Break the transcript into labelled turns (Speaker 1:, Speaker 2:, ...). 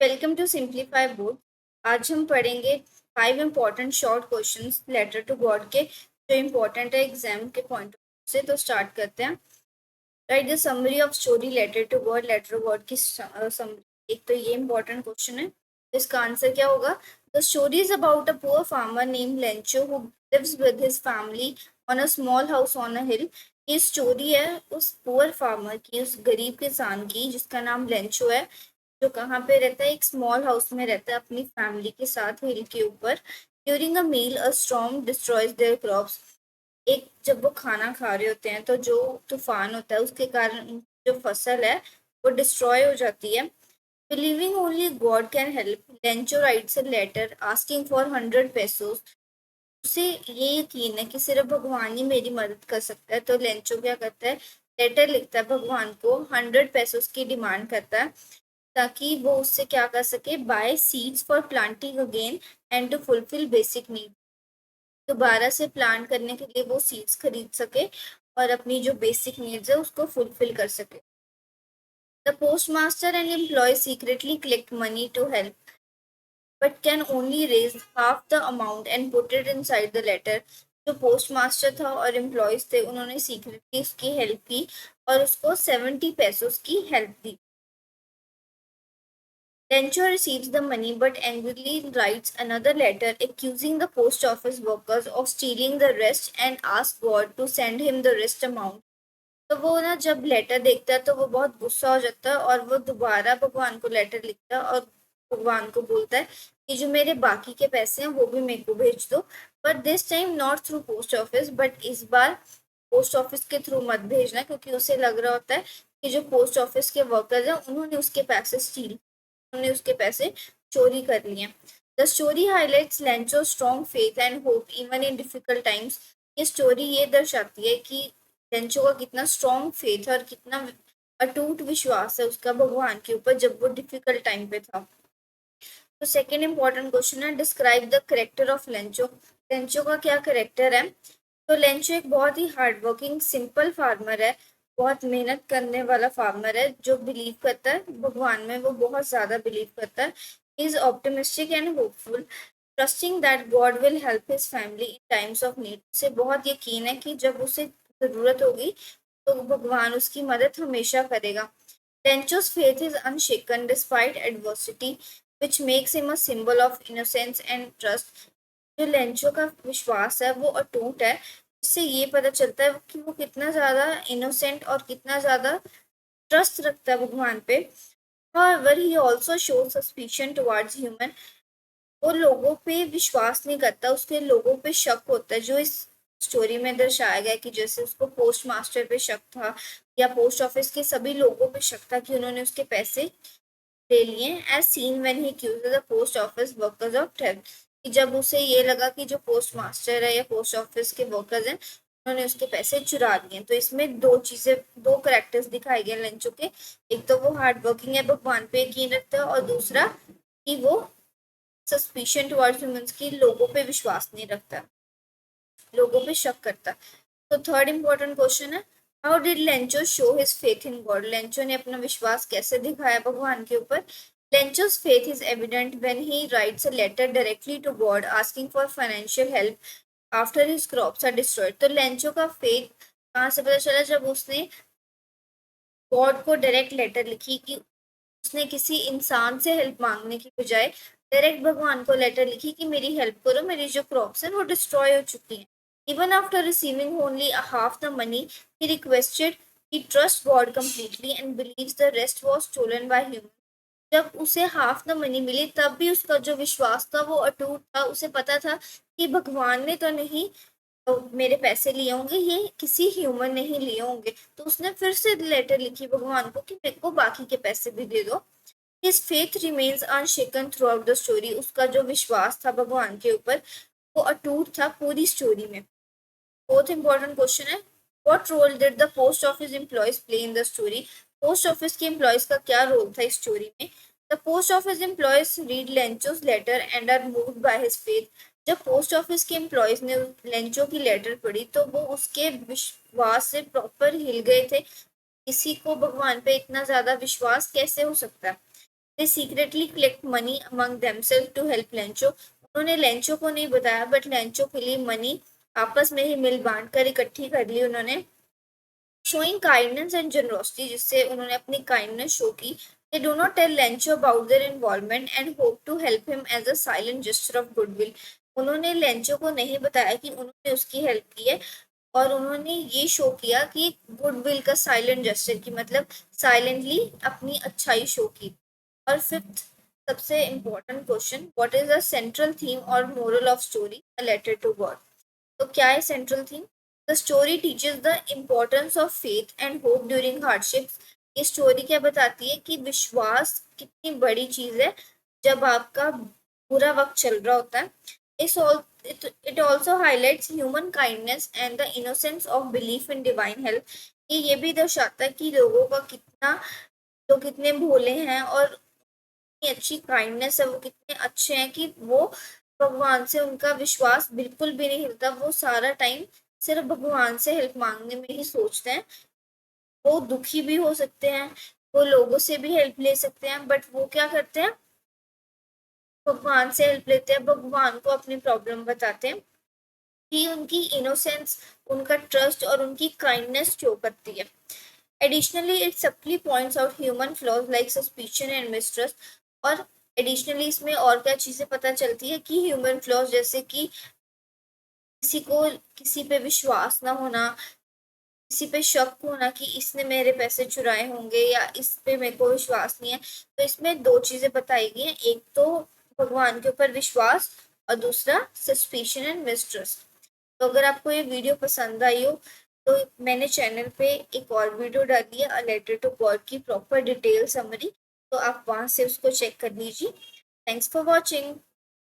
Speaker 1: Welcome to simplify board. आज हम पढ़ेंगे 5 important short questions letter to God के, जो इम्पोर्टेंट है एग्जाम के पॉइंट से। तो स्टार्ट करते हैं। Write the summary of story letter to God. Letter to God की समरी, एक तो ये इम्पोर्टेंट क्वेश्चन है। इसका आंसर क्या होगा? The story is about a poor farmer name Lencho who lives with his family on a small house on a hill. ये story है उस पुअर फार्मर की, उस गरीब किसान की जिसका नाम लेंचो है, जो कहाँ पे रहता है? एक स्मॉल हाउस में रहता है अपनी फैमिली के साथ हिल के ऊपर। During a meal a storm destroys their crops. एक जब वो खाना खा रहे होते हैं तो जो तूफान होता है उसके कारण जो फसल है वो डिस्ट्रॉय हो जाती है। Believing only God can help, Lencho writes a letter asking for 100 pesos. उसे ये यकीन है कि सिर्फ भगवान ही मेरी मदद कर सकता है, तो लेंचो क्या करता है? लेटर लिखता है भगवान को, 100 पेसोस की डिमांड करता है, ताकि वो उससे क्या कर सके? Buy seeds for planting again and to fulfil basic need. दोबारा से प्लांट करने के लिए वो सीड्स खरीद सके और अपनी जो बेसिक नीड्स है उसको फुलफिल कर सके। The postmaster and employ secretly collect money to help but can only raise half the amount and put it inside the letter. जो पोस्ट मास्टर था और एम्प्लॉयज थे उन्होंने सीक्रेटली उसकी हेल्प की और उसको 70 पेसोस की help the. Lencho receives the money but angrily writes another letter accusing the post office workers of stealing the rest and asks God to send him the rest amount. तो वो ना जब letter देखता है तो वो बहुत गुस्सा हो जाता है और वो दोबारा भगवान को लेटर लिखता है और भगवान को बोलता है कि जो मेरे बाकी के पैसे हैं वो भी मेरे को भेज दो, but this time not through post office, but इस बार पोस्ट ऑफिस के थ्रू मत भेजना, क्योंकि उसे लग रहा होता है कि जो पोस्ट ऑफिस के वर्कर्स हैं उन्होंने उसके पैसे स्टील, उन्होंने उसके पैसे चोरी कर लिए। The story highlights Lencho strong faith and hope even in difficult times. ये स्टोरी ये दर्शाती है कि लेंचो का कितना स्ट्रॉन्ग फेथ और कितना अटूट विश्वास है उसका भगवान के ऊपर जब वो डिफिकल्ट टाइम पे था। तो सेकेंड इंपॉर्टेंट क्वेश्चन है, describe the character of Lencho. Lencho का क्या करेक्टर है? तो लेंचो एक बहुत ही हार्ड वर्किंग सिंपल फार्मर है, बहुत मेहनत करने वाला फार्मर है, जो बिलीव करता है भगवान में, वो बहुत ज्यादा बिलीव करता है। Is optimistic and hopeful, trusting that God will help his family in times of need. उसे बहुत यकीन है कि जब उसे जरूरत होगी तो भगवान उसकी मदद हमेशा करेगा। Lencho's faith is unshaken despite adversity, which makes him a symbol of innocence and trust. जो लेंचो का विश्वास है वो अटूट है, इससे ये पता चलता है कि वो कितना ज्यादा इनोसेंट और कितना ज्यादा ट्रस्ट रखता है भगवान पे। However, he also shows suspicion towards human। वो लोगों पे विश्वास नहीं करता, उसके लोगों पे शक होता है, जो इस स्टोरी में दर्शाया गया कि जैसे उसको पोस्ट मास्टर पे शक था या पोस्ट ऑफिस के सभी लोगों पे शक था कि उन्होंने उसके पैसे ले लिए, as seen when he accuses the post office workers of theft. कि जब उसे ये लगा कि जो पोस्ट मास्टर है या पोस्ट ऑफिस के वर्कर्स हैं उन्होंने उसके पैसे चुरा लिए। तो इसमें दो चीजें, दो करेक्टर्स दिखाए गए लेंचो के। एक तो वो हार्ड वर्किंग है, भगवान पे यकीन रखता है, और दूसरा कि वो सस्पिशन टुवर्ड्स ह्यूमंस की, लोगों पे विश्वास नहीं रखता, लोगों पे शक करता। तो थर्ड इंपॉर्टेंट क्वेश्चन है, how did Lencho show his faith in God. Lencho ने अपना विश्वास कैसे दिखाया भगवान के ऊपर? लेंचो's faith is evident when he writes a letter directly to God asking for financial help after his crops are destroyed। तो लेंचो का फेथ कहाँ से पता चला? जब उसने गॉड को डायरेक्ट लेटर लिखी, कि उसने किसी इंसान से हेल्प मांगने की बजाय डायरेक्ट भगवान को लेटर लिखी कि मेरी हेल्प करो, मेरी जो क्रॉप्स हैं वो डिस्ट्रॉय हो चुकी हैं। Even after receiving only half the money he requested he trust God completely and believes the rest was stolen by human. जब उसे हाफ द मनी मिली तब भी उसका जो विश्वास था वो अटूट था, उसे पता था कि भगवान ने तो नहीं मेरे पैसे लिए होंगे, ये किसी ह्यूमन ने ही लिए होंगे। तो उसने फिर से लेटर लिखी भगवान को कि मेरे को बाकी के पैसे भी दे दो। His faith remains unshaken throughout the story। उसका जो विश्वास था भगवान के ऊपर वो अटूट था पूरी स्टोरी में। फोर्थ इंपॉर्टेंट क्वेश्चन है, what role did the post office employees play in the story. Post office के एम्प्लॉयज का क्या रोल था इस स्टोरी में? The post office employees read Lencho's letter and are moved by his faith. जब post office के employees ने Lencho की लेटर पढ़ी तो वो उसके विश्वास से प्रॉपर हिल गए थे। किसी को भगवान पे इतना ज्यादा विश्वास कैसे हो सकता है? They secretly collect money among themselves to help Lencho. उन्होंने लेंचो को नहीं बताया, बट लेंचो के लिए मनी आपस में ही मिल बांट कर इकट्ठी कर ली उन्होंने। शोइंग काइंडनेस एंड जनरोसिटी, जिससे उन्होंने अपनी काइंडनेस शो की। They do not tell Lencho about their involvement and hope to help him as a silent gesture of goodwill. उन्होंने लेंचो को नहीं बताया कि उन्होंने उसकी हेल्प की है, और उन्होंने ये शो किया कि गुडविल का साइलेंट जेस्चर की, मतलब साइलेंटली अपनी अच्छाई शो की। और फिफ्थ सबसे important question, what is the central theme और moral of story a letter to God. तो क्या है central theme? The story teaches the importance of faith and hope during hardships. ये स्टोरी क्या बताती है कि विश्वास कितनी बड़ी चीज है जब आपका बुरा वक्त चल रहा होता है। इस all it also highlights human kindness and the innocence of belief in divine help। ये भी दर्शाता है कि लोगों का कितना, लोग कितने भोले हैं और कितनी अच्छी काइंडनेस है, वो कितने अच्छे हैं कि वो भगवान से उनका विश्वास बिल्कुल भी नहीं हिलता। वो सारा टाइम सिर्फ भगवान से हेल्प मांगने में ही सोचते हैं। वो दुखी भी हो सकते हैं, वो लोगों से भी हेल्प ले सकते हैं, बट वो क्या करते हैं, भगवान से हेल्प लेते हैं, भगवान को अपनी प्रॉब्लम बताते हैं। कि उनकी इनोसेंस, उनका ट्रस्ट और उनकी काइंडनेस शो करती है। एडिशनली इट सबली points out human flaws like suspicion and mistrust. और एडिशनली इसमें और क्या चीजें पता चलती है कि ह्यूमन फ्लॉज, जैसे कि किसी को किसी पे विश्वास ना होना, किसी पे शक होना कि इसने मेरे पैसे चुराए होंगे या इस पे मेरे को विश्वास नहीं है। तो इसमें दो चीजें बताई गई हैं, एक तो भगवान के ऊपर विश्वास और दूसरा सस्पिशन एंड मिसट्रस्ट। तो अगर आपको ये वीडियो पसंद आई हो तो मैंने चैनल पे एक और वीडियो डाली है, अ लेटर टू गॉड की प्रॉपर डिटेल समरी, तो आप वहां से उसको चेक कर लीजिए। Thanks for watching.